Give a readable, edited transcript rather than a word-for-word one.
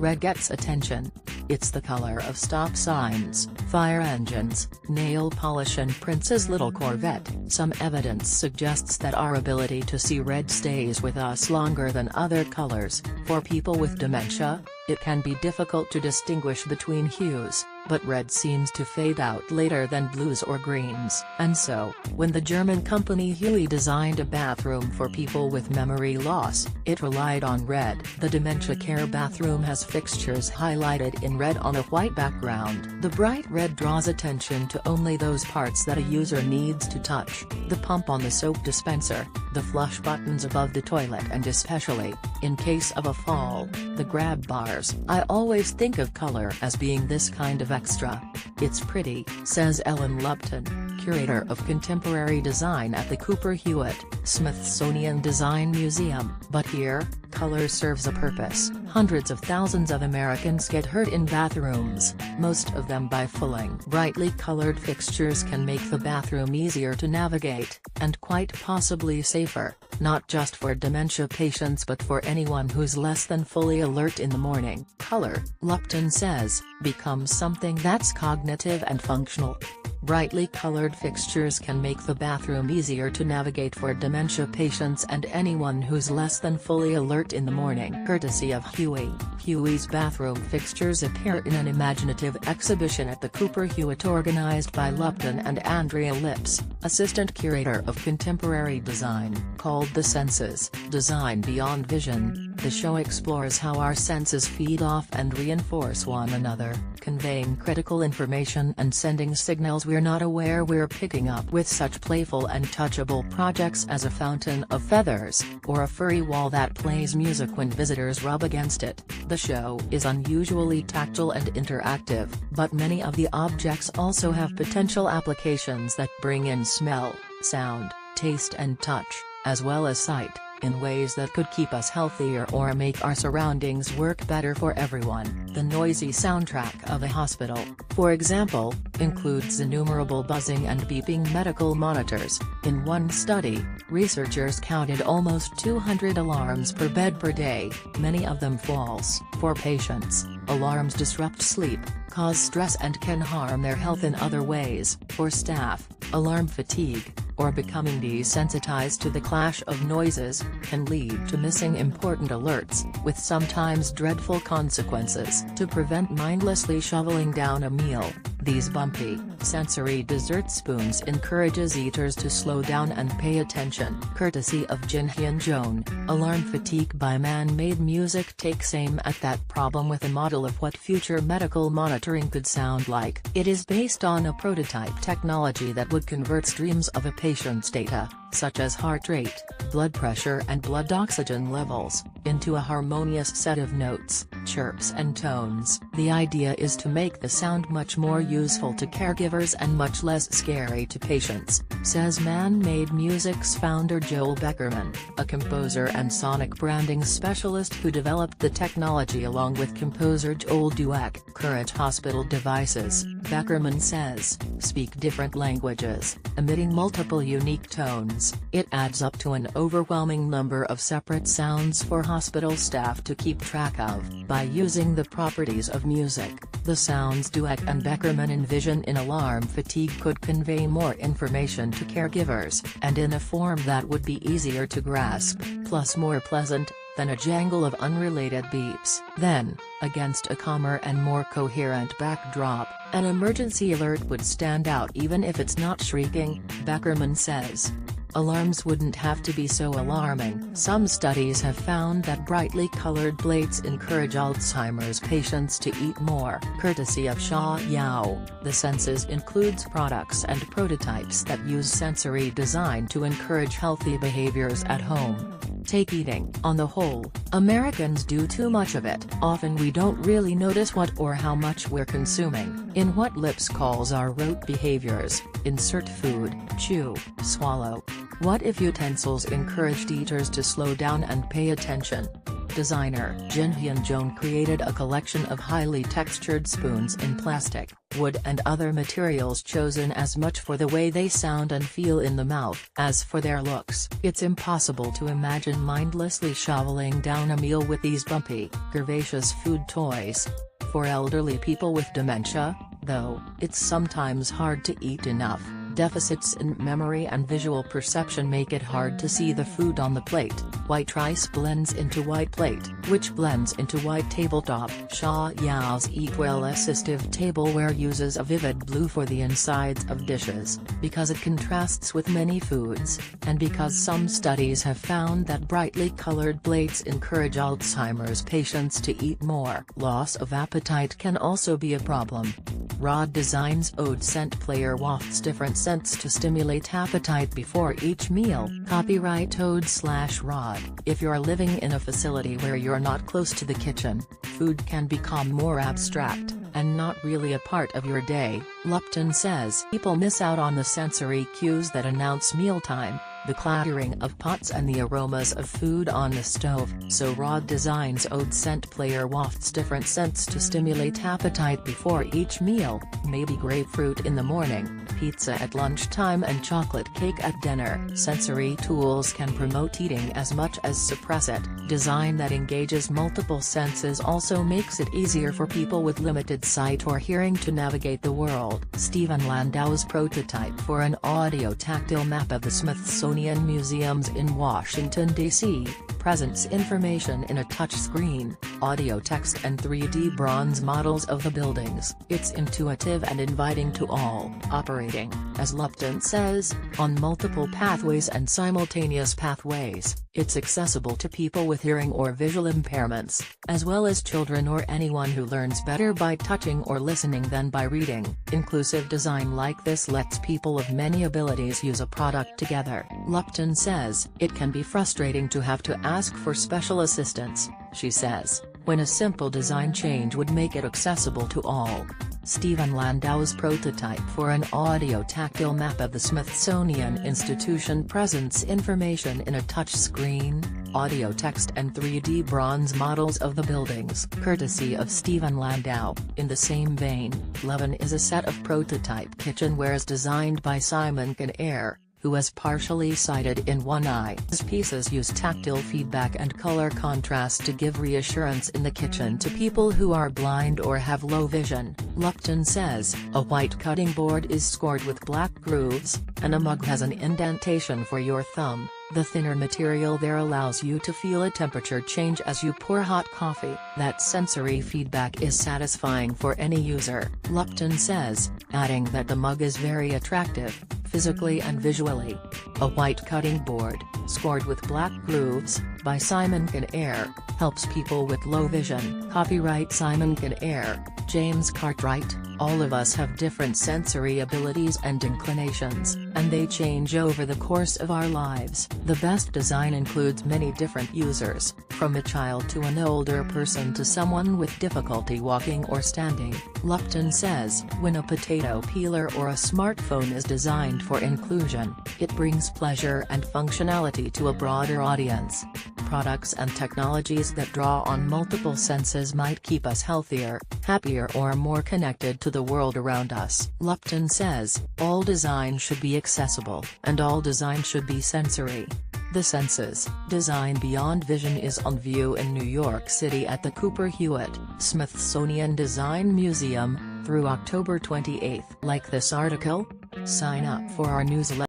red gets attention. It's the color of stop signs, fire engines, nail polish and Prince's little Corvette. Some evidence suggests that our ability to see red stays with us longer than other colors. For people with dementia, it can be difficult to distinguish between hues, but red seems to fade out later than blues or greens. And so, when the German company Huey designed a bathroom for people with memory loss, it relied on red. The dementia care bathroom has fixtures highlighted in red on a white background. The bright red draws attention to only those parts that a user needs to touch: the pump on the soap dispenser, the flush buttons above the toilet, and especially, in case of a fall, the grab bars. I always think of color as being this kind of extra. It's pretty, says Ellen Lupton, curator of contemporary design at the Cooper Hewitt, Smithsonian Design Museum. But here, color serves a purpose. Hundreds of thousands of Americans get hurt in bathrooms, most of them by falling. Brightly colored fixtures can make the bathroom easier to navigate, and quite possibly safer, not just for dementia patients but for anyone who's less than fully alert in the morning. Color, Lupton says, becomes something that's cognitive and functional. Brightly colored fixtures can make the bathroom easier to navigate for dementia patients and anyone who's less than fully alert in the morning. Courtesy of Huey. Huey's bathroom fixtures appear in an imaginative exhibition at the Cooper Hewitt organized by Lupton and Andrea Lips, assistant curator of contemporary design. Called The Senses, Design Beyond Vision, the show explores how our senses feed off and reinforce one another, conveying critical information and sending signals we're not aware we're picking up. With such playful and touchable projects as a fountain of feathers, or a furry wall that plays music when visitors rub against it, the show is unusually tactile and interactive. But many of the objects also have potential applications that bring in smell, sound, taste and touch, as well as sight, in ways that could keep us healthier or make our surroundings work better for everyone. The noisy soundtrack of a hospital, for example, includes innumerable buzzing and beeping medical monitors. In one study, researchers counted almost 200 alarms per bed per day, many of them false. For patients, alarms disrupt sleep, cause stress and can harm their health in other ways. For staff, alarm fatigue, or becoming desensitized to the clash of noises, can lead to missing important alerts, with sometimes dreadful consequences. To prevent mindlessly shoveling down a meal, these bumpy, sensory dessert spoons encourages eaters to slow down and pay attention. Courtesy of Jin Hyun Joan, Alarm Fatigue by Man-Made Music takes aim at that problem with a model of what future medical monitoring could sound like. It is based on a prototype technology that would convert streams of a patient's data, such as heart rate, blood pressure and blood oxygen levels, into a harmonious set of notes, chirps and tones. The idea is to make the sound much more useful to caregivers and much less scary to patients, says Man-Made Music's founder Joel Beckerman, a composer and sonic branding specialist who developed the technology along with composer Joel Dweck. Current hospital devices, Beckerman says, speak different languages, emitting multiple unique tones. It adds up to an overwhelming number of separate sounds for hospital staff to keep track of. By using the properties of music, the sounds Dweck and Beckerman envision in Alarm Fatigue could convey more information to caregivers, and in a form that would be easier to grasp, plus more pleasant, than a jangle of unrelated beeps. Then, against a calmer and more coherent backdrop, an emergency alert would stand out even if it's not shrieking, Beckerman says. Alarms wouldn't have to be so alarming. Some studies have found that brightly colored plates encourage Alzheimer's patients to eat more. Courtesy of Sha Yao, The Senses includes products and prototypes that use sensory design to encourage healthy behaviors at home. Take eating. On the whole, Americans do too much of it. Often we don't really notice what or how much we're consuming. In what Lips calls our rote behaviors, insert food, chew, swallow. What if utensils encouraged eaters to slow down and pay attention? designer Jin Hyun-jong created a collection of highly textured spoons in plastic, wood and other materials chosen as much for the way they sound and feel in the mouth as for their looks. It's impossible to imagine mindlessly shoveling down a meal with these bumpy, curvaceous food toys. For elderly people with dementia, though, it's sometimes hard to eat enough. Deficits in memory and visual perception make it hard to see the food on the plate. White rice blends into white plate, which blends into white tabletop. Sha Yao's Eat Well assistive tableware uses a vivid blue for the insides of dishes, because it contrasts with many foods, and because some studies have found that brightly colored plates encourage Alzheimer's patients to eat more. Loss of appetite can also be a problem. Rod Designs Oud Scent Player wafts different scents to stimulate appetite before each meal. Copyright Oud/Rod. If you're living in a facility where you're not close to the kitchen, food can become more abstract, and not really a part of your day, Lupton says. People miss out on the sensory cues that announce mealtime, the clattering of pots and the aromas of food on the stove. So Rod Designs Oud Scent Player wafts different scents to stimulate appetite before each meal, maybe grapefruit in the morning, pizza at lunchtime and chocolate cake at dinner. Sensory tools can promote eating as much as suppress it. Design that engages multiple senses also makes it easier for people with limited sight or hearing to navigate the world. Stephen Landau's prototype for an audio-tactile map of the Smithsonian Museums in Washington, D.C., presents information in a touchscreen, audio text and 3D bronze models of the buildings. It's intuitive and inviting to all. Operating, as Lupton says, on multiple pathways and simultaneous pathways, it's accessible to people with hearing or visual impairments, as well as children or anyone who learns better by touching or listening than by reading. Inclusive design like this lets people of many abilities use a product together. Lupton says, it can be frustrating to have to ask for special assistance, she says, when a simple design change would make it accessible to all. Stephen Landau's prototype for an audio-tactile map of the Smithsonian Institution presents information in a touchscreen, audio text and 3D bronze models of the buildings. Courtesy of Stephen Landau. In the same vein, Leven is a set of prototype kitchenwares designed by Simon Air, who has partially sighted in one eye. His pieces use tactile feedback and color contrast to give reassurance in the kitchen to people who are blind or have low vision. Lupton says, a white cutting board is scored with black grooves, and a mug has an indentation for your thumb. The thinner material there allows you to feel a temperature change as you pour hot coffee. That sensory feedback is satisfying for any user, Lupton says, adding that the mug is very attractive, physically and visually. A white cutting board, scored with black grooves, by Simon Air, helps people with low vision. Copyright Simon Air, James Cartwright. All of us have different sensory abilities and inclinations, and they change over the course of our lives. The best design includes many different users, from a child to an older person to someone with difficulty walking or standing. Lupton says, when a potato peeler or a smartphone is designed for inclusion, it brings pleasure and functionality to a broader audience. Products and technologies that draw on multiple senses might keep us healthier, happier or more connected to the world around us. Lupton says, all design should be accessible, and all design should be sensory. The Senses, Design Beyond Vision is on view in New York City at the Cooper Hewitt Smithsonian Design Museum, through October 28. Like this article? Sign up for our newsletter.